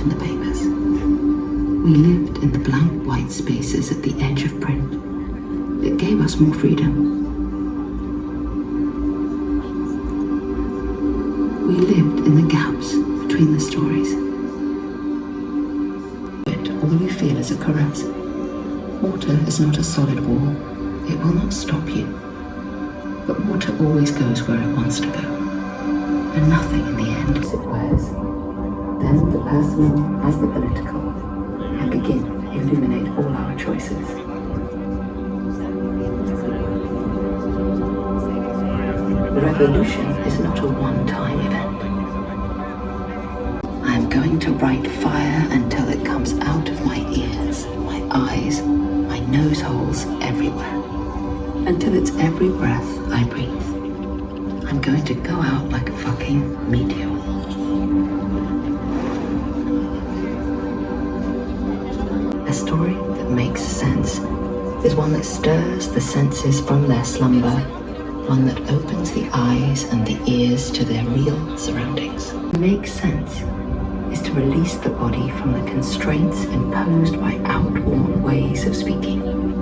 in the papers. We lived in the blank white spaces at the edge of print. It gave us more freedom. We lived in the gaps between the stories. All you feel is a caress. Water is not a solid wall. It will not stop you. But water always goes where it wants to go. And nothing in the end requires. Then the personal as the political can begin to illuminate all our choices. The revolution is not a one-time event. I am going to write fire until it comes out of my ears, my eyes, my nose holes, everywhere. Until it's every breath I breathe. I'm going to go out like a fucking meteor. A story that makes sense is one that stirs the senses from their slumber, one that opens the eyes and the ears to their real surroundings. To make sense is to release the body from the constraints imposed by outworn ways of speaking.